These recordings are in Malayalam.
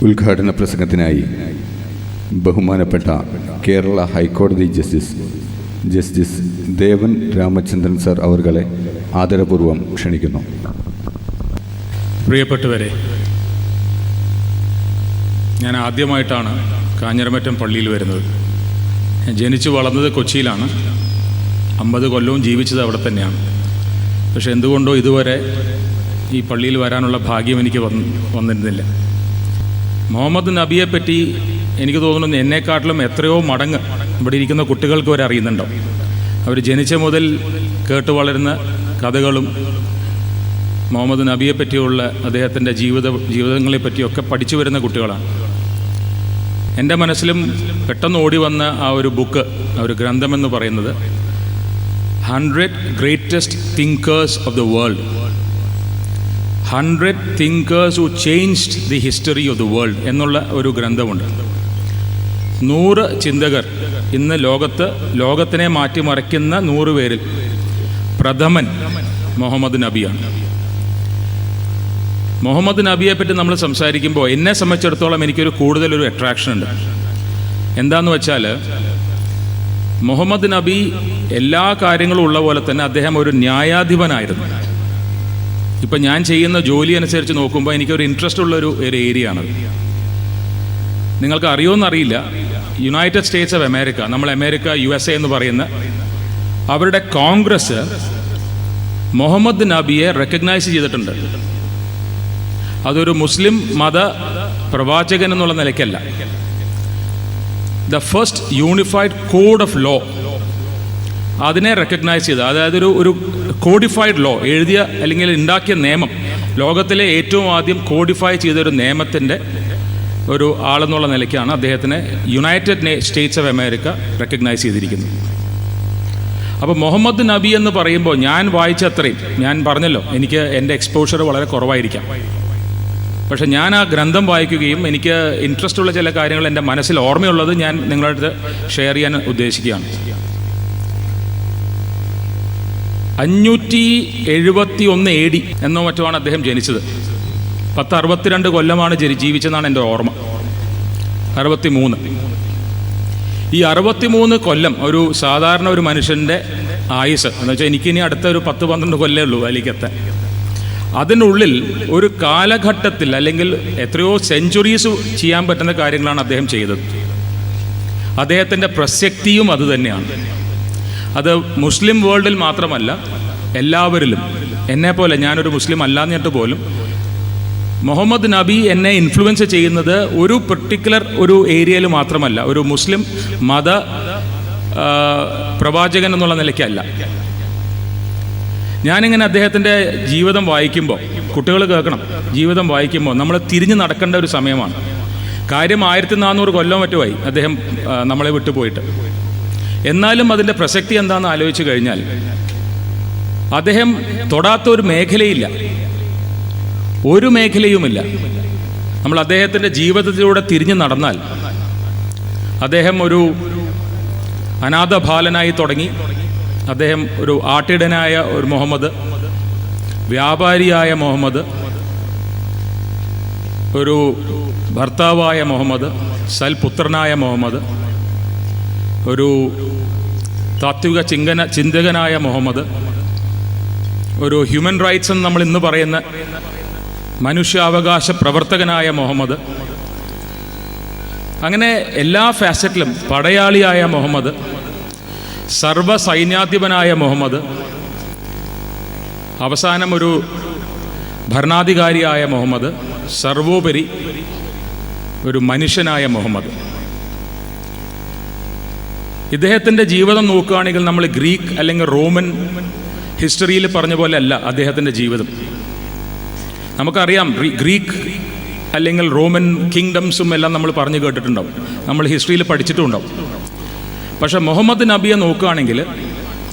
ഉദ്ഘാടന പ്രസംഗത്തിനായി ബഹുമാനപ്പെട്ട കേരള ഹൈക്കോടതി ജസ്റ്റിസ് ദേവൻ രാമചന്ദ്രൻ സർ അവർകളെ ആദരപൂർവ്വം ക്ഷണിക്കുന്നു. പ്രിയപ്പെട്ടവരെ, ഞാൻ ആദ്യമായിട്ടാണ് കാഞ്ഞിരമറ്റം പള്ളിയിൽ വരുന്നത്. ഞാൻ ജനിച്ചു വളർന്നത് കൊച്ചിയിലാണ്. 50 കൊല്ലവും ജീവിച്ചത് അവിടെ തന്നെയാണ്. പക്ഷെ എന്തുകൊണ്ടോ ഇതുവരെ ഈ പള്ളിയിൽ വരാനുള്ള ഭാഗ്യം എനിക്ക് വന്നിരുന്നില്ല. മുഹമ്മദ് നബിയെപ്പറ്റി എനിക്ക് തോന്നുന്നു എന്നെക്കാട്ടിലും എത്രയോ മടങ്ങ് ഇവിടെ ഇരിക്കുന്ന കുട്ടികൾക്ക് വരെ അറിയുന്നുണ്ടാവും. അവർ ജനിച്ച മുതൽ കേട്ട് വളരുന്ന കഥകളും മുഹമ്മദ് നബിയെപ്പറ്റിയുള്ള അദ്ദേഹത്തിൻ്റെ ജീവിതങ്ങളെപ്പറ്റിയൊക്കെ പഠിച്ചു വരുന്ന കുട്ടികളാണ്. എൻ്റെ മനസ്സിലും പെട്ടെന്ന് ഓടി വന്ന ആ ഒരു ബുക്ക്, ആ ഒരു ഗ്രന്ഥമെന്ന് പറയുന്നത് 100 Greatest Thinkers of the World. 100 Thinkers who Changed the History of the World എന്നുള്ള ഒരു ഗ്രന്ഥമുണ്ട്. 100 ചിന്തകർ ഇന്ന് ലോകത്തിനെ മാറ്റിമറിക്കുന്ന 100 പേരിൽ പ്രഥമൻ മുഹമ്മദ് നബിയാണ്. മുഹമ്മദ് നബിയെപ്പറ്റി നമ്മൾ സംസാരിക്കുമ്പോൾ എന്നെ സംബന്ധിച്ചിടത്തോളം എനിക്കൊരു കൂടുതലൊരു അട്രാക്ഷൻ ഉണ്ട്. എന്താണെന്ന് വെച്ചാൽ, മുഹമ്മദ് നബി എല്ലാ കാര്യങ്ങളും ഉള്ള പോലെ തന്നെ അദ്ദേഹം ഒരു ന്യായാധിപനായിരുന്നു. ഇപ്പം ഞാൻ ചെയ്യുന്ന ജോലി അനുസരിച്ച് നോക്കുമ്പോൾ എനിക്കൊരു ഇൻട്രസ്റ്റ് ഉള്ളൊരു ഏരിയ ആണ്. നിങ്ങൾക്ക് അറിയുമെന്നറിയില്ല, യുണൈറ്റഡ് സ്റ്റേറ്റ്സ് ഓഫ് അമേരിക്ക, നമ്മൾ അമേരിക്ക USA എന്ന് പറയുന്ന അവരുടെ കോൺഗ്രസ് മുഹമ്മദ് നബിയെ റെക്കഗ്നൈസ് ചെയ്തിട്ടുണ്ട്. അതൊരു മുസ്ലിം മത പ്രവാചകൻ എന്നുള്ള നിലയ്ക്കല്ല. The first unified code of law അതിനെ റെക്കഗ്നൈസ് ചെയ്ത്, അതായത് ഒരു കോഡിഫൈഡ് ലോ എഴുതിയ അല്ലെങ്കിൽ ഉണ്ടാക്കിയ നിയമം, ലോകത്തിലെ ഏറ്റവും ആദ്യം കോഡിഫൈ ചെയ്തൊരു നിയമത്തിൻ്റെ ഒരു ആളെന്നുള്ള നിലയ്ക്കാണ് അദ്ദേഹത്തിനെ United States of America recognise ചെയ്തിരിക്കുന്നത്. അപ്പോൾ മുഹമ്മദ് നബി എന്ന് പറയുമ്പോൾ ഞാൻ വായിച്ച അത്രയും, ഞാൻ പറഞ്ഞല്ലോ എനിക്ക് എൻ്റെ എക്സ്പോഷർ വളരെ കുറവായിരിക്കാം, പക്ഷെ ഞാൻ ആ ഗ്രന്ഥം വായിക്കുകയും എനിക്ക് ഇൻട്രസ്റ്റ് ഉള്ള ചില കാര്യങ്ങൾ എൻ്റെ മനസ്സിൽ ഓർമ്മയുള്ളത് ഞാൻ നിങ്ങളുടെ അടുത്ത് ഷെയർ ചെയ്യാൻ ഉദ്ദേശിക്കുകയാണ്. 571 AD എന്നോ മറ്റുമാണ് അദ്ദേഹം ജനിച്ചത്. 1062 കൊല്ലമാണ് ജീവിച്ചതെന്നാണ് എൻ്റെ ഓർമ്മ. 63. ഈ 63 കൊല്ലം ഒരു സാധാരണ ഒരു മനുഷ്യൻ്റെ ആയുസ് എന്ന് വെച്ചാൽ എനിക്കിനി അടുത്ത ഒരു 10-12 കൊല്ലമേ ഉള്ളൂ അതിലേക്കെത്താൻ. അതിനുള്ളിൽ ഒരു കാലഘട്ടത്തിൽ അല്ലെങ്കിൽ എത്രയോ സെഞ്ചുറീസ് ചെയ്യാൻ പറ്റുന്ന കാര്യങ്ങളാണ് അദ്ദേഹം ചെയ്തത്. അദ്ദേഹത്തിൻ്റെ പ്രസക്തിയും അതുതന്നെയാണ്. അത് മുസ്ലിം വേൾഡിൽ മാത്രമല്ല, എല്ലാവരിലും. എന്നെപ്പോലെ, ഞാനൊരു മുസ്ലിം അല്ലാന്നിട്ട് പോലും മുഹമ്മദ് നബി എന്നെ ഇൻഫ്ലുവൻസ് ചെയ്യുന്നത് ഒരു പെർട്ടിക്കുലർ ഒരു ഏരിയയിൽ മാത്രമല്ല, ഒരു മുസ്ലിം മത പ്രവാചകൻ എന്നുള്ള നിലയ്ക്കല്ല. ഞാനിങ്ങനെ അദ്ദേഹത്തിൻ്റെ ജീവിതം വായിക്കുമ്പോൾ, കുട്ടികൾ കേൾക്കണം, ജീവിതം വായിക്കുമ്പോൾ നമ്മൾ തിരിഞ്ഞ് നടക്കേണ്ട ഒരു സമയമാണ്. കാര്യം 1400 കൊല്ലം മറ്റുമായി അദ്ദേഹം നമ്മളെ വിട്ടുപോയിട്ട്. എന്നാലും അതിൻ്റെ പ്രസക്തി എന്താണെന്ന് ആലോചിച്ച് കഴിഞ്ഞാൽ, അദ്ദേഹം തൊടാത്ത ഒരു മേഖലയില്ല, ഒരു മേഖലയുമില്ല. നമ്മൾ അദ്ദേഹത്തിൻ്റെ ജീവിതത്തിലൂടെ തിരിഞ്ഞു നടന്നാൽ, അദ്ദേഹം ഒരു അനാഥ ബാലനായി തുടങ്ങി, അദ്ദേഹം ഒരു ആട്ടിടനായ ഒരു മുഹമ്മദ്, വ്യാപാരിയായ മുഹമ്മദ്, ഒരു ഭർത്താവായ മുഹമ്മദ്, സൽപുത്രനായ മുഹമ്മദ്, ഒരു താത്വിക ചിന്തകനായ മുഹമ്മദ്, ഒരു ഹ്യൂമൻ റൈറ്റ്സ് എന്ന് നമ്മൾ ഇന്ന് പറയുന്ന മനുഷ്യാവകാശ പ്രവർത്തകനായ മുഹമ്മദ്, അങ്ങനെ എല്ലാ ഫാസറ്റിലും പടയാളിയായ മുഹമ്മദ്, സർവ സൈന്യാധിപനായ മുഹമ്മദ്, അവസാനം ഒരു ഭരണാധികാരിയായ മുഹമ്മദ്, സർവോപരി ഒരു മനുഷ്യനായ മുഹമ്മദ്. ഇദ്ദേഹത്തിൻ്റെ ജീവിതം നോക്കുകയാണെങ്കിൽ നമ്മൾ ഗ്രീക്ക് അല്ലെങ്കിൽ റോമൻ ഹിസ്റ്ററിയിൽ പറഞ്ഞ പോലെ അല്ല അദ്ദേഹത്തിൻ്റെ ജീവിതം. നമുക്കറിയാം, ഗ്രീക്ക് അല്ലെങ്കിൽ റോമൻ കിങ്ഡംസും എല്ലാം നമ്മൾ പറഞ്ഞു കേട്ടിട്ടുണ്ടാവും, നമ്മൾ ഹിസ്റ്ററിയിൽ പഠിച്ചിട്ടുണ്ടാവും. പക്ഷേ മുഹമ്മദ് നബിയെ നോക്കുകയാണെങ്കിൽ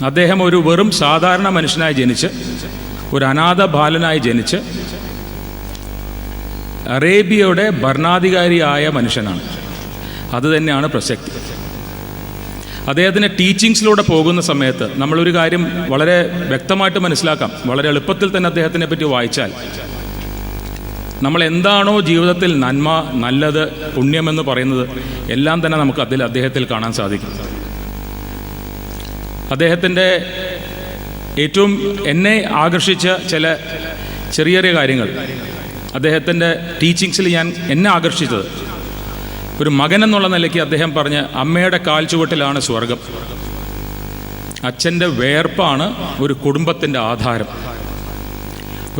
അദ്ദേഹം ഒരു വെറും സാധാരണ മനുഷ്യനായി ജനിച്ച്, ഒരു അനാഥ ബാലനായി ജനിച്ച്, അറേബ്യയുടെ ഭരണാധികാരിയായ മനുഷ്യനാണ്. അതുതന്നെയാണ് പ്രസക്തി. അദ്ദേഹത്തിൻ്റെ ടീച്ചിങ്സിലൂടെ പോകുന്ന സമയത്ത് നമ്മളൊരു കാര്യം വളരെ വ്യക്തമായിട്ട് മനസ്സിലാക്കാം. വളരെ എളുപ്പത്തിൽ തന്നെ അദ്ദേഹത്തിനെ പറ്റി വായിച്ചാൽ, നമ്മൾ എന്താണോ ജീവിതത്തിൽ നന്മ, നല്ലത്, പുണ്യമെന്ന് പറയുന്നത് എല്ലാം തന്നെ നമുക്ക് അദ്ദേഹത്തിൽ കാണാൻ സാധിക്കും. അദ്ദേഹത്തിൻ്റെ ഏറ്റവും എന്നെ ആകർഷിച്ച ചില ചെറിയ ചെറിയ കാര്യങ്ങൾ, അദ്ദേഹത്തിൻ്റെ ടീച്ചിങ്സിൽ എന്നെ ആകർഷിച്ചത്, ഒരു മകൻ എന്നുള്ള നിലയ്ക്ക് അദ്ദേഹം പറഞ്ഞ അമ്മയുടെ കാൽ ചുവട്ടിലാണ് സ്വർഗം, അച്ഛൻ്റെ വേർപ്പാണ് ഒരു കുടുംബത്തിൻ്റെ ആധാരം.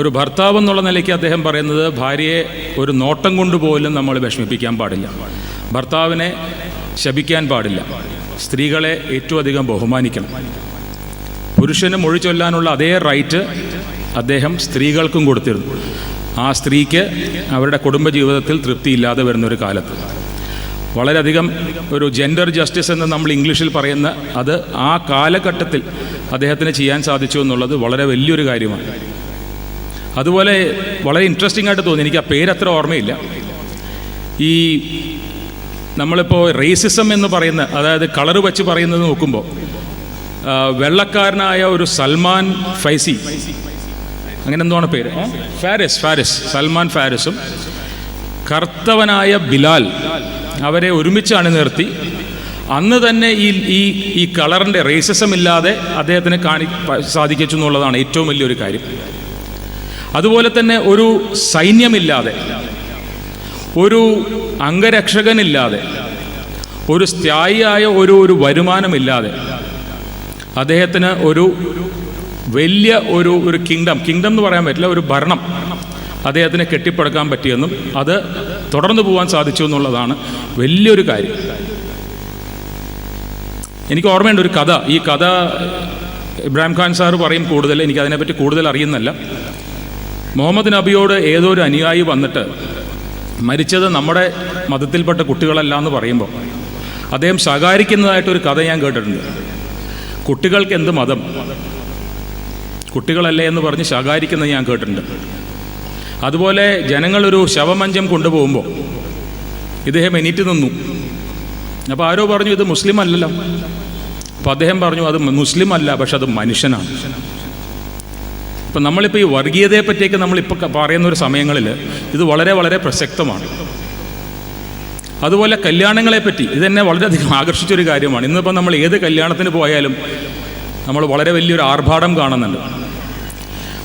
ഒരു ഭർത്താവ് എന്നുള്ള നിലയ്ക്ക് അദ്ദേഹം പറയുന്നത് ഭാര്യയെ ഒരു നോട്ടം കൊണ്ട് പോലും നമ്മൾ വിഷമിപ്പിക്കാൻ പാടില്ല, ഭർത്താവിനെ ശപിക്കാൻ പാടില്ല, സ്ത്രീകളെ ഏറ്റവും അധികം ബഹുമാനിക്കണം. പുരുഷന് മൊഴി ചൊല്ലാനുള്ള അതേ റൈറ്റ് അദ്ദേഹം സ്ത്രീകൾക്കും കൊടുത്തിരുന്നു. ആ സ്ത്രീക്ക് അവരുടെ കുടുംബജീവിതത്തിൽ തൃപ്തിയില്ലാതെ വരുന്നൊരു കാലത്ത് വളരെയധികം ഒരു ജെൻഡർ ജസ്റ്റിസ് എന്ന് നമ്മൾ ഇംഗ്ലീഷിൽ പറയുന്ന അത് ആ കാലഘട്ടത്തിൽ അദ്ദേഹത്തിന് ചെയ്യാൻ സാധിച്ചു എന്നുള്ളത് വളരെ വലിയൊരു കാര്യമാണ്. അതുപോലെ വളരെ ഇൻട്രസ്റ്റിംഗ് ആയിട്ട് തോന്നി, എനിക്ക് ആ പേരത്ര ഓർമ്മയില്ല, ഈ നമ്മളിപ്പോൾ റേസിസം എന്ന് പറയുന്ന, അതായത് കളറ് വച്ച് പറയുന്നത് നോക്കുമ്പോൾ വെള്ളക്കാരനായ ഒരു സൽമാൻ ഫൈസി, അങ്ങനെ എന്താണ് പേര്, ഫാരിസ്, സൽമാൻ ഫാരിസും കറുത്തവനായ ബിലാൽ, അവരെ ഒരുമിച്ച് അണിനിർത്തി അന്ന് തന്നെ ഈ കളറിൻ്റെ റേസിസം ഇല്ലാതെ അദ്ദേഹത്തിന് സാധിച്ചു എന്നുള്ളതാണ് ഏറ്റവും വലിയൊരു കാര്യം. അതുപോലെ തന്നെ ഒരു സൈന്യമില്ലാതെ, ഒരു അംഗരക്ഷകനില്ലാതെ, ഒരു സ്ഥായിയായ ഒരു വരുമാനമില്ലാതെ അദ്ദേഹത്തിന് ഒരു വലിയ ഒരു കിങ്ഡം എന്ന് പറയാൻ പറ്റില്ല, ഒരു ഭരണം അദ്ദേഹത്തിന് കെട്ടിപ്പടുക്കാൻ പറ്റിയെന്നും അത് തുടർന്നു പോകാൻ സാധിച്ചു എന്നുള്ളതാണ് വലിയൊരു കാര്യം. എനിക്ക് ഓർമ്മയുണ്ട് ഒരു കഥ, ഈ കഥ ഇബ്രാഹിം ഖാൻ സാർ പറയും കൂടുതൽ, എനിക്കതിനെപ്പറ്റി കൂടുതൽ അറിയുന്നില്ല. മുഹമ്മദ് നബിയോട് ഏതോ ഒരു അനുയായി വന്നിട്ട് മരിച്ചത് നമ്മുടെ മതത്തിൽപ്പെട്ട കുട്ടികളല്ല എന്ന് പറയുമ്പോൾ അദ്ദേഹം ശകാരിക്കുന്നതായിട്ടൊരു കഥ ഞാൻ കേട്ടിട്ടുണ്ട്. കുട്ടികൾക്ക് എന്ത് മതം, കുട്ടികളല്ലേ എന്ന് പറഞ്ഞ് ശകാരിക്കുന്നത് ഞാൻ കേട്ടിട്ടുണ്ട്. അതുപോലെ ജനങ്ങളൊരു ശവമഞ്ചം കൊണ്ടുപോകുമ്പോൾ ഇദ്ദേഹം എണീറ്റ് നിന്നു. അപ്പോൾ ആരോ പറഞ്ഞു ഇത് മുസ്ലിം അല്ലല്ലോ. അപ്പോൾ അദ്ദേഹം പറഞ്ഞു അത് മുസ്ലിം അല്ല, പക്ഷെ അത് മനുഷ്യനാണ്. ഇപ്പം നമ്മളിപ്പോൾ ഈ വർഗീയതയെ പറ്റിയൊക്കെ നമ്മളിപ്പോൾ പറയുന്ന ഒരു സമയങ്ങളിൽ ഇത് വളരെ വളരെ പ്രസക്തമാണ്. അതുപോലെ കല്യാണങ്ങളെപ്പറ്റി ഇതെന്നെ വളരെയധികം ആകർഷിച്ചൊരു കാര്യമാണ്. ഇന്നിപ്പോൾ നമ്മൾ ഏത് കല്യാണത്തിന് പോയാലും നമ്മൾ വളരെ വലിയൊരു ആർഭാടം കാണുന്നുണ്ട്.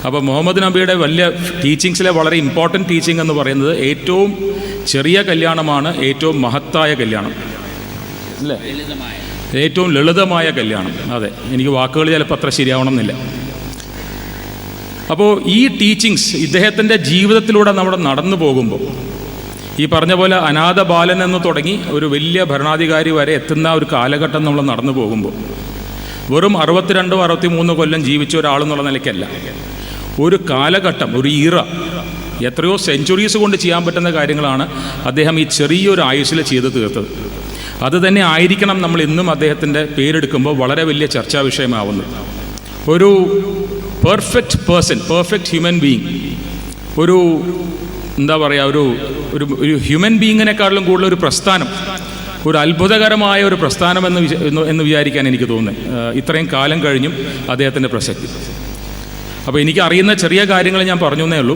അപ്പോൾ മുഹമ്മദ് നബിയുടെ വലിയ ടീച്ചിങ്സിലെ വളരെ ഇമ്പോർട്ടൻറ്റ് ടീച്ചിങ് എന്ന് പറയുന്നത് ഏറ്റവും ചെറിയ കല്യാണമാണ് ഏറ്റവും മഹത്തായ കല്യാണം, അല്ലേ? ഏറ്റവും ലളിതമായ കല്യാണം. അതെ, എനിക്ക് വാക്കുകൾ ചിലപ്പോൾ അത്ര ശരിയാവണമെന്നില്ല. അപ്പോൾ ഈ ടീച്ചിങ്സ് ഇദ്ദേഹത്തിൻ്റെ ജീവിതത്തിലൂടെ നമ്മൾ നടന്നു പോകുമ്പോൾ ഈ പറഞ്ഞ പോലെ അനാഥ ബാലൻ എന്ന് തുടങ്ങി ഒരു വലിയ ഭരണാധികാരി വരെ എത്തുന്ന ഒരു കാലഘട്ടം നമ്മൾ നടന്നു പോകുമ്പോൾ വെറും 62-63 കൊല്ലം ജീവിച്ച ഒരാളെന്നുള്ള നിലയ്ക്കല്ല, ഒരു കാലഘട്ടം, ഒരു ഈറ, എത്രയോ സെഞ്ചുറീസ് കൊണ്ട് ചെയ്യാൻ പറ്റുന്ന കാര്യങ്ങളാണ് അദ്ദേഹം ഈ ചെറിയൊരു ആയുസ്സിൽ ചെയ്ത് തീർത്തത്. അത് തന്നെ ആയിരിക്കണം നമ്മൾ ഇന്നും അദ്ദേഹത്തിൻ്റെ പേരെടുക്കുമ്പോൾ വളരെ വലിയ ചർച്ചാ വിഷയമാവുന്നത്. ഒരു perfect person, perfect human being, ഒരു എന്താ പറയുക, ഒരു ഹ്യൂമൻ ബീയിങ്ങിനെക്കാളും കൂടുതൽ ഒരു പ്രസ്ഥാനം, ഒരു അത്ഭുതകരമായ ഒരു പ്രസ്ഥാനം എന്ന് വിചാരിക്കാൻ എനിക്ക് തോന്നുന്നത് ഇത്രയും കാലം കഴിഞ്ഞും അദ്ദേഹത്തിൻ്റെ പ്രസക്തി. അപ്പോൾ എനിക്ക് അറിയുന്ന ചെറിയ കാര്യങ്ങൾ ഞാൻ പറഞ്ഞു എന്നേ ഉള്ളൂ.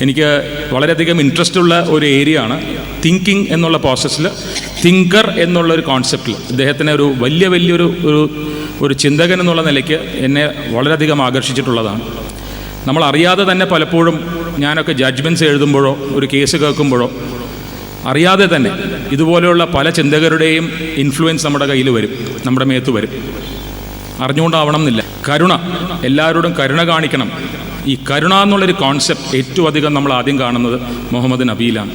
എനിക്ക് വളരെയധികം ഇൻട്രസ്റ്റ് ഉള്ള ഒരു ഏരിയ ആണ് തിങ്കിങ് എന്നുള്ള പ്രോസസ്സിൽ, തിങ്കർ എന്നുള്ളൊരു കോൺസെപ്റ്റിൽ ഇദ്ദേഹത്തിനെ ഒരു വലിയൊരു ചിന്തകൻ എന്നുള്ള നിലയ്ക്ക് എന്നെ വളരെയധികം ആകർഷിച്ചിട്ടുള്ളതാണ്. നമ്മൾ അറിയാതെ തന്നെ പലപ്പോഴും ഞാനൊക്കെ ജഡ്ജ്മെൻറ്റ്സ് എഴുതുമ്പോഴോ ഒരു കേസ് കേൾക്കുമ്പോഴോ അറിയാതെ തന്നെ ഇതുപോലെയുള്ള പല ചിന്തകരുടെയും ഇൻഫ്ലുവൻസ് നമ്മുടെ കയ്യിൽ വരും, നമ്മുടെ മേത്ത് വരും. അറിഞ്ഞുകൊണ്ടാവണം എന്നില്ല. കരുണ, എല്ലാവരോടും കരുണ കാണിക്കണം. ഈ കരുണ എന്നുള്ളൊരു കോൺസെപ്റ്റ് ഏറ്റവും അധികം നമ്മൾ ആദ്യം കാണുന്നത് മുഹമ്മദ് നബിയിലാണ്.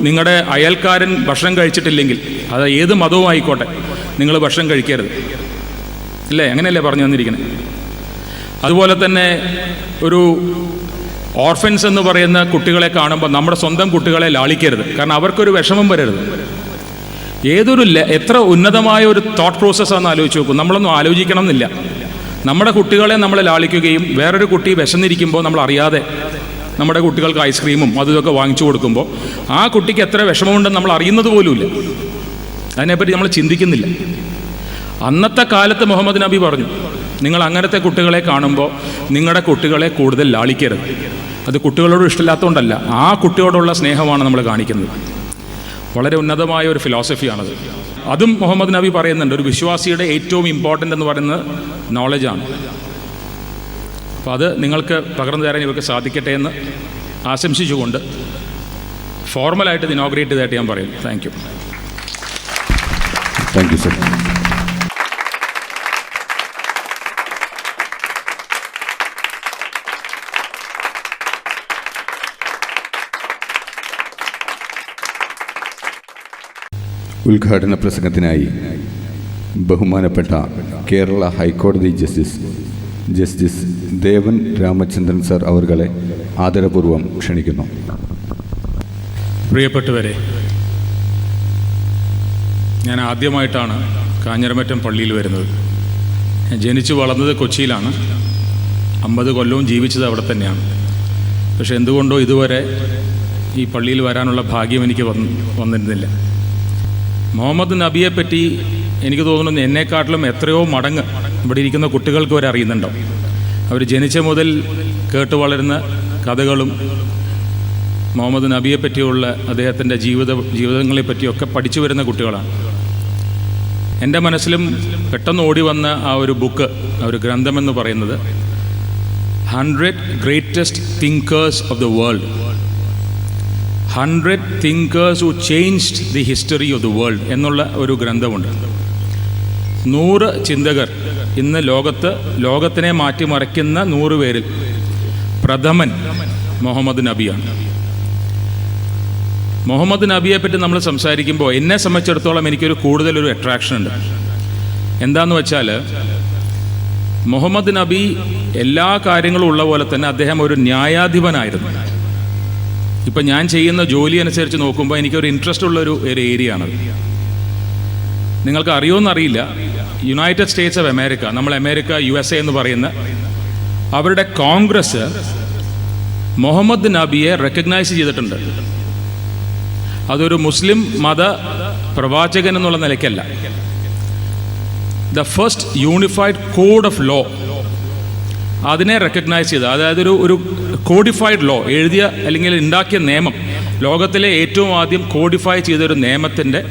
നിങ്ങളുടെ അയൽക്കാരൻ ഭക്ഷണം കഴിച്ചിട്ടില്ലെങ്കിൽ, അത് ഏത് മതവും ആയിക്കോട്ടെ, നിങ്ങൾ ഭക്ഷണം കഴിക്കരുത്, അല്ലേ? അങ്ങനെയല്ലേ പറഞ്ഞു തന്നിരിക്കുന്നത്. അതുപോലെ തന്നെ ഒരു ഓർഫൻസ് എന്ന് പറയുന്ന കുട്ടികളെ കാണുമ്പോൾ നമ്മുടെ സ്വന്തം കുട്ടികളെ ലാളിക്കരുത്, കാരണം അവർക്കൊരു വിഷമം വരരുത്. എത്ര ഉന്നതമായ ഒരു തോട്ട് പ്രോസസ്സാണെന്ന് ആലോചിച്ച് നോക്കും. നമ്മളൊന്നും ആലോചിക്കണം എന്നില്ല. നമ്മുടെ കുട്ടികളെ നമ്മൾ ലാളിക്കുകയും വേറൊരു കുട്ടി വിശന്നിരിക്കുമ്പോൾ നമ്മൾ അറിയാതെ നമ്മുടെ കുട്ടികൾക്ക് ഐസ്ക്രീമും ഇതൊക്കെ വാങ്ങിച്ചു കൊടുക്കുമ്പോൾ ആ കുട്ടിക്ക് എത്ര വിഷമമുണ്ടെന്ന് നമ്മൾ അറിയുന്നത് പോലുമില്ല. അതിനെപ്പറ്റി നമ്മൾ ചിന്തിക്കുന്നില്ല. അന്നത്തെ കാലത്ത് മുഹമ്മദ് നബി പറഞ്ഞു, നിങ്ങൾ അങ്ങനത്തെ കുട്ടികളെ കാണുമ്പോൾ നിങ്ങളുടെ കുട്ടികളെ കൂടുതൽ ലാളിക്കരുത്. അത് കുട്ടികളോട് ഇഷ്ടമില്ലാത്തതുകൊണ്ടല്ല, ആ കുട്ടിയോടുള്ള സ്നേഹമാണ് നമ്മൾ കാണിക്കുന്നത്. വളരെ ഉന്നതമായ ഒരു ഫിലോസഫിയാണത്. അതും മുഹമ്മദ് നബി പറയുന്നുണ്ട്, ഒരു വിശ്വാസിയുടെ ഏറ്റവും ഇമ്പോർട്ടൻ്റ് എന്ന് പറയുന്നത് നോളജാണ്. അപ്പോൾ അത് നിങ്ങൾക്ക് പകർന്നു തരാൻ ഇവർക്ക് സാധിക്കട്ടെ എന്ന് ആശംസിച്ചുകൊണ്ട് ഫോർമലായിട്ട് ഇത് ഇനോഗ്രേറ്റ് ചെയ്തായിട്ട് ഞാൻ പറയും. Thank you. Thank you sir. ഉദ്ഘാടന പ്രസംഗത്തിനായി ബഹുമാനപ്പെട്ട കേരള ഹൈക്കോടതി ജസ്റ്റിസ് ദേവൻ രാമചന്ദ്രൻ സർ അവർകളെ ആദരപൂർവ്വം ക്ഷണിക്കുന്നു. പ്രിയപ്പെട്ടവരെ, ഞാൻ ആദ്യമായിട്ടാണ് കാഞ്ഞിരമറ്റം പള്ളിയിൽ വരുന്നത്. ഞാൻ ജനിച്ചു വളർന്നത് കൊച്ചിയിലാണ്, 50 കൊല്ലവും ജീവിച്ചത് അവിടെ തന്നെയാണ്. പക്ഷെ എന്തുകൊണ്ടോ ഇതുവരെ ഈ പള്ളിയിൽ വരാനുള്ള ഭാഗ്യം എനിക്ക് വന്നിരുന്നില്ല. മുഹമ്മദ് നബിയെപ്പറ്റി എനിക്ക് തോന്നുന്നു എന്നെക്കാട്ടിലും എത്രയോ മടങ്ങ് ഇവിടെ ഇരിക്കുന്ന കുട്ടികൾക്ക് വരെ അറിയുന്നുണ്ടാവും. അവർ ജനിച്ച മുതൽ കേട്ട് വളരുന്ന കഥകളും മുഹമ്മദ് നബിയെപ്പറ്റിയുള്ള അദ്ദേഹത്തിൻ്റെ ജീവിതങ്ങളെപ്പറ്റിയൊക്കെ പഠിച്ചു വരുന്ന കുട്ടികളാണ്. എൻ്റെ മനസ്സിലും പെട്ടെന്ന് ഓടി വന്ന ആ ഒരു ബുക്ക്, ആ ഒരു ഗ്രന്ഥമെന്ന് പറയുന്നത് 100 greatest thinkers of the world, 100 thinkers who changed the history of the world എന്നുള്ള ഒരു ഗ്രന്ഥമുണ്ട്. 100 ചിന്തകർ ഇന്ന് ലോകത്തിനെ മാറ്റിമറിക്കുന്ന 100 പേരിൽ പ്രഥമൻ മുഹമ്മദ് നബിയാണ്. മുഹമ്മദ് നബിയെപ്പറ്റി നമ്മൾ സംസാരിക്കുമ്പോൾ എന്നെ സംബന്ധിച്ചിടത്തോളം എനിക്കൊരു കൂടുതലൊരു അട്രാക്ഷൻ ഉണ്ട്. എന്താണെന്ന് വെച്ചാൽ, മുഹമ്മദ് നബി എല്ലാ കാര്യങ്ങളും ഉള്ള പോലെ തന്നെ അദ്ദേഹം ഒരു ന്യായാധിപനായിരുന്നു. ഇപ്പം ഞാൻ ചെയ്യുന്ന ജോലി അനുസരിച്ച് നോക്കുമ്പോൾ എനിക്കൊരു ഇൻട്രസ്റ്റ് ഉള്ളൊരു ഏരിയ ആണത്. നിങ്ങൾക്ക് അറിയുമെന്നറിയില്ല, യുണൈറ്റഡ് സ്റ്റേറ്റ്സ് ഓഫ് അമേരിക്ക, നമ്മൾ അമേരിക്ക USA എന്ന് പറയുന്ന അവരുടെ കോൺഗ്രസ് മുഹമ്മദ് നബിയെ റെക്കഗ്നൈസ് ചെയ്തിട്ടുണ്ട്. അതൊരു മുസ്ലിം മത പ്രവാചകൻ എന്നുള്ള നിലയ്ക്കല്ല, the first unified code of law അതിനെ റെക്കഗ്നൈസ് ചെയ്ത്, അതായത് ഒരു കോഡിഫൈഡ് ലോ എഴുതിയ അല്ലെങ്കിൽ ഉണ്ടാക്കിയ നിയമം, ലോകത്തിലെ ഏറ്റവും ആദ്യം കോഡിഫൈ ചെയ്തൊരു നിയമത്തിൻ്റെ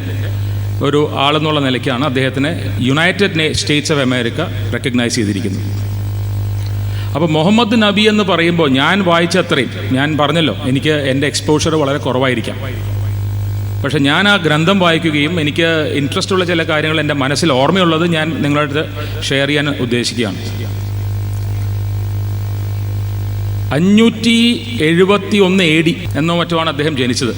ഒരു ആളെന്നുള്ള നിലയ്ക്കാണ് അദ്ദേഹത്തിനെ United States of America recognise ചെയ്തിരിക്കുന്നത്. അപ്പോൾ മുഹമ്മദ് നബി എന്ന് പറയുമ്പോൾ ഞാൻ വായിച്ച അത്രയും, ഞാൻ പറഞ്ഞല്ലോ എനിക്ക് എൻ്റെ എക്സ്പോഷർ വളരെ കുറവായിരിക്കാം, പക്ഷെ ഞാൻ ആ ഗ്രന്ഥം വായിക്കുകയും എനിക്ക് ഇൻട്രസ്റ്റ് ഉള്ള ചില കാര്യങ്ങൾ എൻ്റെ മനസ്സിൽ ഓർമ്മയുള്ളത് ഞാൻ നിങ്ങളുടെ അടുത്ത് ഷെയർ ചെയ്യാൻ ഉദ്ദേശിക്കുകയാണ്. 571 AD എന്നോ മറ്റോ ആണ് അദ്ദേഹം ജനിച്ചത്.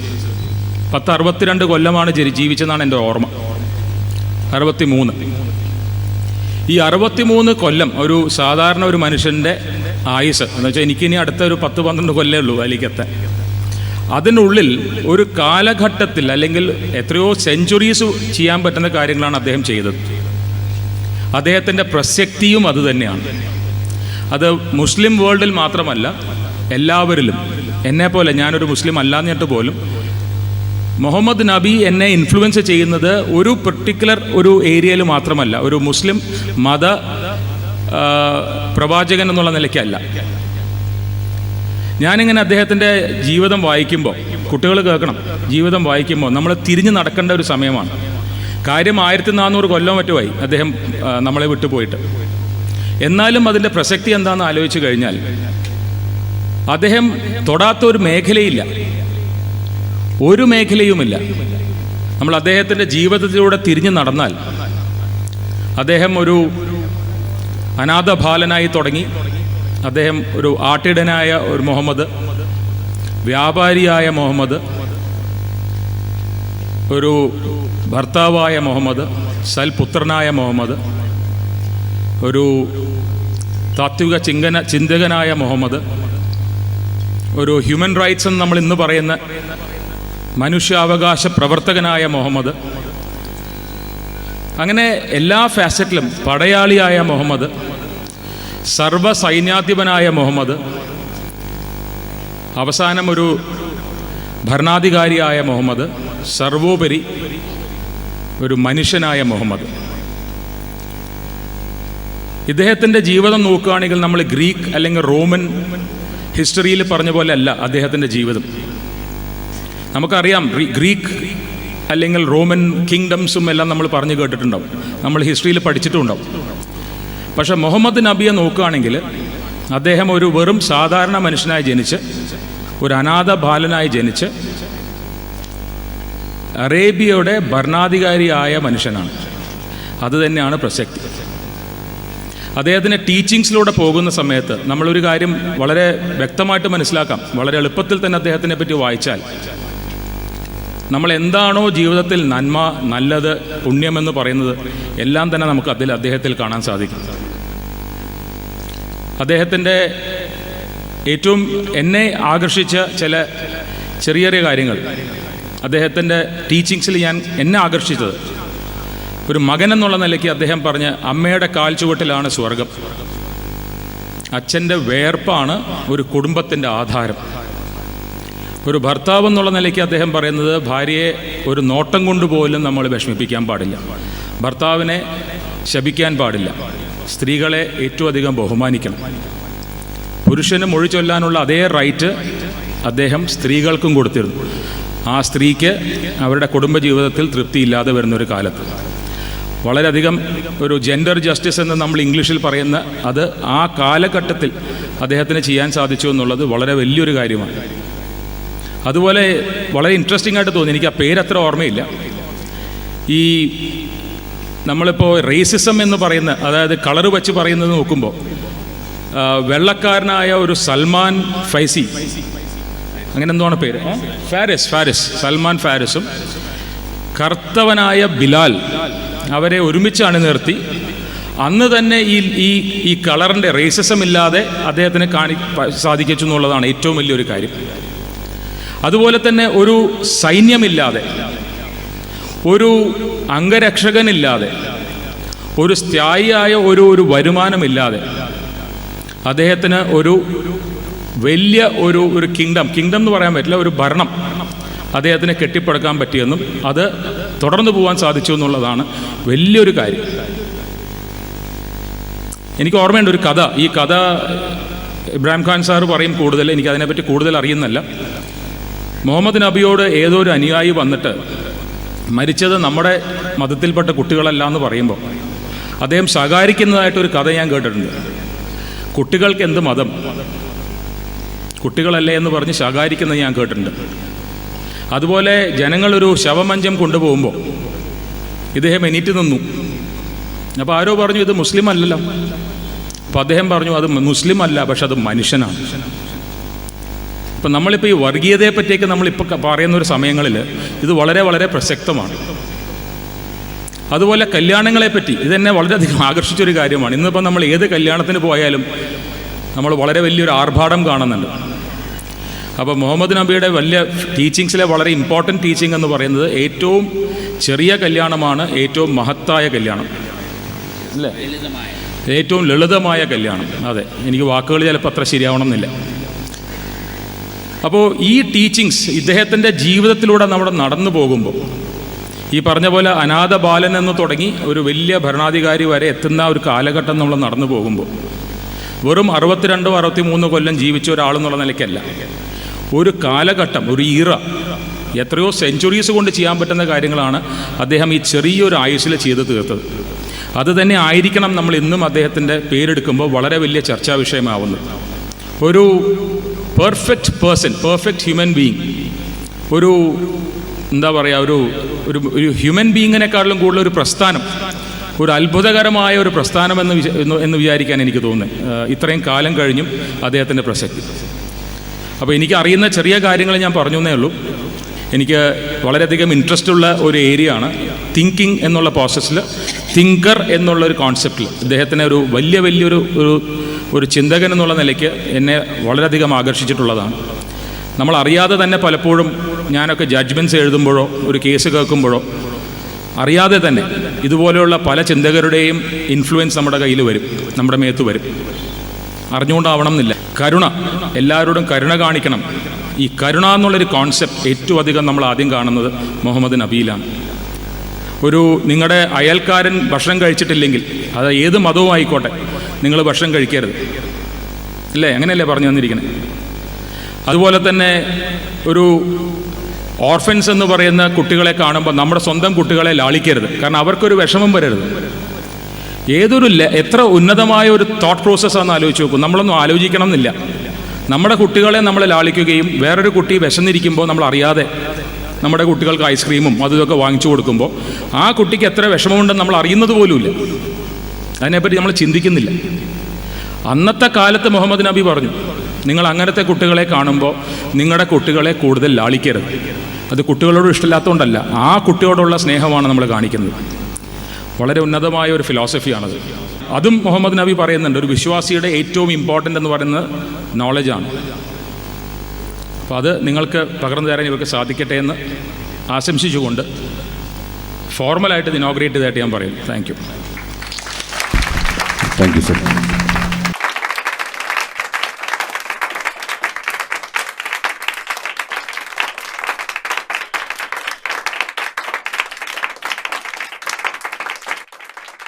1062 കൊല്ലമാണ് ജീവിച്ചതെന്നാണ് എൻ്റെ ഓർമ്മ. 63. ഈ 63 കൊല്ലം ഒരു സാധാരണ ഒരു മനുഷ്യൻ്റെ ആയുസ് എന്ന് വെച്ചാൽ എനിക്കിനി അടുത്ത ഒരു 10-12 കൊല്ലമേ ഉള്ളൂ അതിലേക്കെത്താൻ. അതിനുള്ളിൽ ഒരു കാലഘട്ടത്തിൽ അല്ലെങ്കിൽ എത്രയോ സെഞ്ചുറീസ് ചെയ്യാൻ പറ്റുന്ന കാര്യങ്ങളാണ് അദ്ദേഹം ചെയ്തത്. അദ്ദേഹത്തിൻ്റെ പ്രസക്തിയും അതുതന്നെയാണ്. അത് മുസ്ലിം വേൾഡിൽ മാത്രമല്ല, എല്ലാവരിലും. എന്നെപ്പോലെ ഞാനൊരു മുസ്ലിം അല്ലാന്നിട്ട് പോലും മുഹമ്മദ് നബി എന്നെ ഇൻഫ്ലുവൻസ് ചെയ്യുന്നത് ഒരു പെർട്ടിക്കുലർ ഒരു ഏരിയയിൽ മാത്രമല്ല, ഒരു മുസ്ലിം മത പ്രവാചകൻ എന്നുള്ള നിലയ്ക്കല്ല. ഞാനിങ്ങനെ അദ്ദേഹത്തിൻ്റെ ജീവിതം വായിക്കുമ്പോൾ, കുട്ടികൾ കേൾക്കണം, ജീവിതം വായിക്കുമ്പോൾ നമ്മൾ തിരിഞ്ഞ് നടക്കേണ്ട ഒരു സമയമാണ്. കാര്യം 1400 കൊല്ലം മറ്റുമായി അദ്ദേഹം നമ്മളെ വിട്ടുപോയിട്ട്. എന്നാലും അതിൻ്റെ പ്രസക്തി എന്താണെന്ന് ആലോചിച്ച് കഴിഞ്ഞാൽ, അദ്ദേഹം തൊടാത്ത ഒരു മേഖലയില്ല, ഒരു മേഖലയുമില്ല. നമ്മൾ അദ്ദേഹത്തിൻ്റെ ജീവിതത്തിലൂടെ തിരിഞ്ഞു നടന്നാൽ, അദ്ദേഹം ഒരു അനാഥ ബാലനായി തുടങ്ങി, അദ്ദേഹം ഒരു ആട്ടിടനായ ഒരു മുഹമ്മദ്, വ്യാപാരിയായ മുഹമ്മദ്, ഒരു ഭർത്താവായ മുഹമ്മദ്, സൽപുത്രനായ മുഹമ്മദ്, ഒരു താത്വിക ചിന്തകനായ മുഹമ്മദ്, ഒരു ഹ്യൂമൻ റൈറ്റ്സ് എന്ന് നമ്മൾ ഇന്ന് പറയുന്ന മനുഷ്യാവകാശ പ്രവർത്തകനായ മുഹമ്മദ്, അങ്ങനെ എല്ലാ ഫാസറ്റിലും പടയാളിയായ മുഹമ്മദ്, സർവ സൈന്യാധിപനായ മുഹമ്മദ്, അവസാനം ഒരു ഭരണാധികാരിയായ മുഹമ്മദ്, സർവോപരി ഒരു മനുഷ്യനായ മുഹമ്മദ്. ഇദ്ദേഹത്തിൻ്റെ ജീവിതം നോക്കുകയാണെങ്കിൽ നമ്മൾ ഗ്രീക്ക് അല്ലെങ്കിൽ റോമൻ ഹിസ്റ്ററിയിൽ പറഞ്ഞ പോലെ അല്ല അദ്ദേഹത്തിൻ്റെ ജീവിതം. നമുക്കറിയാം ഗ്രീക്ക് അല്ലെങ്കിൽ റോമൻ കിങ്ഡംസും എല്ലാം നമ്മൾ പറഞ്ഞു കേട്ടിട്ടുണ്ടാവും, നമ്മൾ ഹിസ്റ്ററിയിൽ പഠിച്ചിട്ടുണ്ടാവും. പക്ഷേ മുഹമ്മദ് നബിയെ നോക്കുകയാണെങ്കിൽ അദ്ദേഹം ഒരു വെറും സാധാരണ മനുഷ്യനായി ജനിച്ച്, ഒരു അനാഥ ബാലനായി ജനിച്ച് അറേബ്യയുടെ ഭരണാധികാരിയായ മനുഷ്യനാണ്. അതുതന്നെയാണ് പ്രസക്തി. അദ്ദേഹത്തിൻ്റെ ടീച്ചിങ്സിലൂടെ പോകുന്ന സമയത്ത് നമ്മളൊരു കാര്യം വളരെ വ്യക്തമായിട്ട് മനസ്സിലാക്കാം. വളരെ എളുപ്പത്തിൽ തന്നെ അദ്ദേഹത്തിനെ പറ്റി വായിച്ചാൽ നമ്മൾ എന്താണോ ജീവിതത്തിൽ നന്മ, നല്ലത്, പുണ്യമെന്ന് പറയുന്നത് എല്ലാം തന്നെ നമുക്ക് അദ്ദേഹത്തിൽ കാണാൻ സാധിക്കും. അദ്ദേഹത്തിൻ്റെ ഏറ്റവും എന്നെ ആകർഷിച്ച ചില ചെറിയ ചെറിയ കാര്യങ്ങൾ, അദ്ദേഹത്തിൻ്റെ ടീച്ചിങ്സിൽ എന്നെ ആകർഷിച്ചത്, ഒരു മകൻ എന്നുള്ള നിലയ്ക്ക് അദ്ദേഹം പറഞ്ഞ അമ്മയുടെ കാൽ ചുവട്ടിലാണ് സ്വർഗം, അച്ഛൻ്റെ വേർപ്പാണ് ഒരു കുടുംബത്തിൻ്റെ ആധാരം. ഒരു ഭർത്താവ് എന്നുള്ള നിലയ്ക്ക് അദ്ദേഹം പറയുന്നത് ഭാര്യയെ ഒരു നോട്ടം കൊണ്ട് പോലും നമ്മൾ വിഷമിപ്പിക്കാൻ പാടില്ല, ഭർത്താവിനെ ശപിക്കാൻ പാടില്ല, സ്ത്രീകളെ ഏറ്റവും അധികം ബഹുമാനിക്കണം. പുരുഷന് മൊഴി ചൊല്ലാനുള്ള അതേ റൈറ്റ് അദ്ദേഹം സ്ത്രീകൾക്കും കൊടുത്തിരുന്നു. ആ സ്ത്രീക്ക് അവരുടെ കുടുംബജീവിതത്തിൽ തൃപ്തിയില്ലാതെ വരുന്നൊരു കാലത്ത് വളരെയധികം ഒരു ജെൻഡർ ജസ്റ്റിസ് എന്ന് നമ്മൾ ഇംഗ്ലീഷിൽ പറയുന്ന അത് ആ കാലഘട്ടത്തിൽ അദ്ദേഹത്തിന് ചെയ്യാൻ സാധിച്ചു എന്നുള്ളത് വളരെ വലിയൊരു കാര്യമാണ്. അതുപോലെ വളരെ ഇൻട്രസ്റ്റിംഗ് ആയിട്ട് തോന്നി, എനിക്ക് ആ പേരത്ര ഓർമ്മയില്ല, ഈ നമ്മളിപ്പോൾ റേസിസം എന്ന് പറയുന്ന, അതായത് കളറ് വച്ച് പറയുന്നത് നോക്കുമ്പോൾ വെള്ളക്കാരനായ ഒരു സൽമാൻ ഫൈസി, അങ്ങനെ എന്താണ് പേര്, ഫാരിസ്, സൽമാൻ ഫാരിസും കറുത്തവനായ ബിലാൽ, അവരെ ഒരുമിച്ച് അണിനിർത്തി അന്ന് തന്നെ ഈ കളറിൻ്റെ റേസിസം ഇല്ലാതെ അദ്ദേഹത്തിന് സാധിച്ചു എന്നുള്ളതാണ് ഏറ്റവും വലിയൊരു കാര്യം. അതുപോലെ തന്നെ ഒരു സൈന്യമില്ലാതെ, ഒരു അംഗരക്ഷകനില്ലാതെ, ഒരു സ്ഥായിയായ ഒരു വരുമാനമില്ലാതെ അദ്ദേഹത്തിന് ഒരു വലിയ ഒരു കിങ്ഡം എന്ന് പറയാൻ പറ്റില്ല, ഒരു ഭരണം അദ്ദേഹത്തിന് കെട്ടിപ്പടുക്കാൻ പറ്റിയെന്നും അത് തുടർന്നു പോകാൻ സാധിച്ചു എന്നുള്ളതാണ് വലിയൊരു കാര്യം. എനിക്ക് ഓർമ്മയുണ്ട് ഒരു കഥ, ഈ കഥ ഇബ്രാഹിം ഖാൻ സാറ് പറയും കൂടുതൽ, എനിക്ക് അതിനെപ്പറ്റി കൂടുതൽ അറിയുന്നില്ല. മുഹമ്മദ് നബിയോട് ഏതോ ഒരു അനുയായി വന്നിട്ട് മരിച്ചത് നമ്മുടെ മതത്തിൽപ്പെട്ട കുട്ടികളല്ല എന്ന് പറയുമ്പോൾ അദ്ദേഹം ശകാരിക്കുന്നതായിട്ടൊരു കഥ ഞാൻ കേട്ടിട്ടുണ്ട്. കുട്ടികൾക്ക് എന്ത് മതം, കുട്ടികളല്ലേ എന്ന് പറഞ്ഞ് ശകാരിക്കുന്നത് ഞാൻ കേട്ടിട്ടുണ്ട്. അതുപോലെ ജനങ്ങളൊരു ശവമഞ്ചം കൊണ്ടുപോകുമ്പോൾ ഇദ്ദേഹം എണീറ്റ് നിന്നു. അപ്പോൾ ആരോ പറഞ്ഞു ഇത് മുസ്ലിം അല്ലല്ലോ. അപ്പോൾ അദ്ദേഹം പറഞ്ഞു അത് മുസ്ലിം അല്ല, പക്ഷെ അത് മനുഷ്യനാണ്. ഇപ്പം നമ്മളിപ്പോൾ ഈ വർഗീയതയെ പറ്റിയൊക്കെ നമ്മളിപ്പോൾ പറയുന്നൊരു സമയങ്ങളിൽ ഇത് വളരെ വളരെ പ്രസക്തമാണ്. അതുപോലെ കല്യാണങ്ങളെപ്പറ്റി ഇതെന്നെ വളരെയധികം ആകർഷിച്ചൊരു കാര്യമാണ്. ഇന്നിപ്പോൾ നമ്മൾ ഏത് കല്യാണത്തിന് പോയാലും നമ്മൾ വളരെ വലിയൊരു ആർഭാടം കാണുന്നുണ്ട്. അപ്പോൾ മുഹമ്മദ് നബിയുടെ വലിയ ടീച്ചിങ്സിലെ വളരെ ഇമ്പോർട്ടൻറ്റ് ടീച്ചിങ് എന്ന് പറയുന്നത് ഏറ്റവും ചെറിയ കല്യാണമാണ് ഏറ്റവും മഹത്തായ കല്യാണം, അല്ലേ? ഏറ്റവും ലളിതമായ കല്യാണം. അതെ, എനിക്ക് വാക്കുകൾ ചിലപ്പോൾ അത്ര ശരിയാവണമെന്നില്ല. അപ്പോൾ ഈ ടീച്ചിങ്സ് ഇദ്ദേഹത്തിൻ്റെ ജീവിതത്തിലൂടെ നമ്മുടെ നടന്നു പോകുമ്പോൾ ഈ പറഞ്ഞ പോലെ അനാഥ ബാലൻ എന്ന് തുടങ്ങി ഒരു വലിയ ഭരണാധികാരി വരെ എത്തുന്ന ഒരു കാലഘട്ടം നമ്മൾ നടന്നു പോകുമ്പോൾ വെറും 62-63 കൊല്ലം ജീവിച്ച ഒരാളെന്നുള്ള നിലയ്ക്കല്ല, ഒരു കാലഘട്ടം, ഒരു ഈറ, എത്രയോ സെഞ്ചുറീസ് കൊണ്ട് ചെയ്യാൻ പറ്റുന്ന കാര്യങ്ങളാണ് അദ്ദേഹം ഈ ചെറിയൊരു ആയുസ്സിൽ ചെയ്ത് തീർത്തത്. അത് തന്നെ ആയിരിക്കണം നമ്മൾ ഇന്നും അദ്ദേഹത്തിൻ്റെ പേരെടുക്കുമ്പോൾ വളരെ വലിയ ചർച്ചാ വിഷയമാവുന്നത്. ഒരു perfect person, perfect human being, ഒരു എന്താ പറയുക, ഒരു ഹ്യൂമൻ ബീയിങ്ങിനെക്കാളും കൂടുതൽ ഒരു പ്രസ്ഥാനം, ഒരു അത്ഭുതകരമായ ഒരു പ്രസ്ഥാനം എന്ന് വിചാരിക്കാൻ എനിക്ക് തോന്നുന്നത് ഇത്രയും കാലം കഴിഞ്ഞും അദ്ദേഹത്തിൻ്റെ പ്രസക്തി. അപ്പോൾ എനിക്ക് അറിയുന്ന ചെറിയ കാര്യങ്ങൾ ഞാൻ പറഞ്ഞു എന്നേ ഉള്ളൂ. എനിക്ക് വളരെയധികം ഇൻട്രസ്റ്റ് ഉള്ള ഒരു ഏരിയ ആണ് തിങ്കിങ് എന്നുള്ള പ്രോസസ്സിൽ, തിങ്കർ എന്നുള്ളൊരു കോൺസെപ്റ്റിൽ ഇദ്ദേഹത്തിനെ ഒരു വലിയൊരു ചിന്തകൻ എന്നുള്ള നിലയ്ക്ക് എന്നെ വളരെയധികം ആകർഷിച്ചിട്ടുള്ളതാണ്. നമ്മൾ അറിയാതെ തന്നെ പലപ്പോഴും ഞാനൊക്കെ ജഡ്ജ്മെൻറ്റ്സ് എഴുതുമ്പോഴോ ഒരു കേസ് കേൾക്കുമ്പോഴോ അറിയാതെ തന്നെ ഇതുപോലെയുള്ള പല ചിന്തകരുടെയും ഇൻഫ്ലുവൻസ് നമ്മുടെ കയ്യിൽ വരും, നമ്മുടെ മേത്ത് വരും. അറിഞ്ഞുകൊണ്ടാവണം എന്നില്ല. കരുണ, എല്ലാവരോടും കരുണ കാണിക്കണം. ഈ കരുണ എന്നുള്ളൊരു കോൺസെപ്റ്റ് ഏറ്റവും അധികം നമ്മൾ ആദ്യം കാണുന്നത് മുഹമ്മദ് നബിയിലാണ്. നിങ്ങളുടെ അയൽക്കാരൻ ഭക്ഷണം കഴിച്ചിട്ടില്ലെങ്കിൽ, അത് ഏത് മതവും ആയിക്കോട്ടെ, നിങ്ങൾ ഭക്ഷണം കഴിക്കരുത്, അല്ലേ? അങ്ങനെയല്ലേ പറഞ്ഞു തന്നിരിക്കണേ? അതുപോലെ തന്നെ ഒരു ഓർഫൻസ് എന്ന് പറയുന്ന കുട്ടികളെ കാണുമ്പോൾ നമ്മുടെ സ്വന്തം കുട്ടികളെ ലാളിക്കരുത്, കാരണം അവർക്കൊരു വിഷമം വരരുത്. എത്ര ഉന്നതമായ ഒരു തോട്ട് പ്രോസസ്സാണെന്ന് ആലോചിച്ച് നോക്കും. നമ്മളൊന്നും ആലോചിക്കണം എന്നില്ല. നമ്മുടെ കുട്ടികളെ നമ്മൾ ലാളിക്കുകയും വേറൊരു കുട്ടി വിശന്നിരിക്കുമ്പോൾ നമ്മൾ അറിയാതെ നമ്മുടെ കുട്ടികൾക്ക് ഐസ്ക്രീമും അതും ഇതൊക്കെ വാങ്ങിച്ചു കൊടുക്കുമ്പോൾ ആ കുട്ടിക്ക് എത്ര വിഷമമുണ്ടെന്ന് നമ്മൾ അറിയുന്നത് പോലുമില്ല. അതിനെപ്പറ്റി നമ്മൾ ചിന്തിക്കുന്നില്ല. അന്നത്തെ കാലത്ത് മുഹമ്മദ് നബി പറഞ്ഞു, നിങ്ങൾ അങ്ങനത്തെ കുട്ടികളെ കാണുമ്പോൾ നിങ്ങളുടെ കുട്ടികളെ കൂടുതൽ ലാളിക്കരുത്. അത് കുട്ടികളോട് ഇഷ്ടമില്ലാത്തതുകൊണ്ടല്ല, ആ കുട്ടിയോടുള്ള സ്നേഹമാണ് നമ്മൾ കാണിക്കുന്നത്. വളരെ ഉന്നതമായ ഒരു ഫിലോസഫിയാണത്. അതും മുഹമ്മദ് നബി പറയുന്നുണ്ട്, ഒരു വിശ്വാസിയുടെ ഏറ്റവും ഇമ്പോർട്ടൻ്റ് എന്ന് പറയുന്നത് നോളജാണ്. അപ്പോൾ അത് നിങ്ങൾക്ക് പകർന്നു തരാൻ ഇവർക്ക് സാധിക്കട്ടെ എന്ന് ആശംസിച്ചുകൊണ്ട് ഫോർമലായിട്ട് ഇത് ഇനോഗ്രേറ്റ് ചെയ്തതായിട്ട് ഞാൻ പറയും. Thank you. Thank you sir.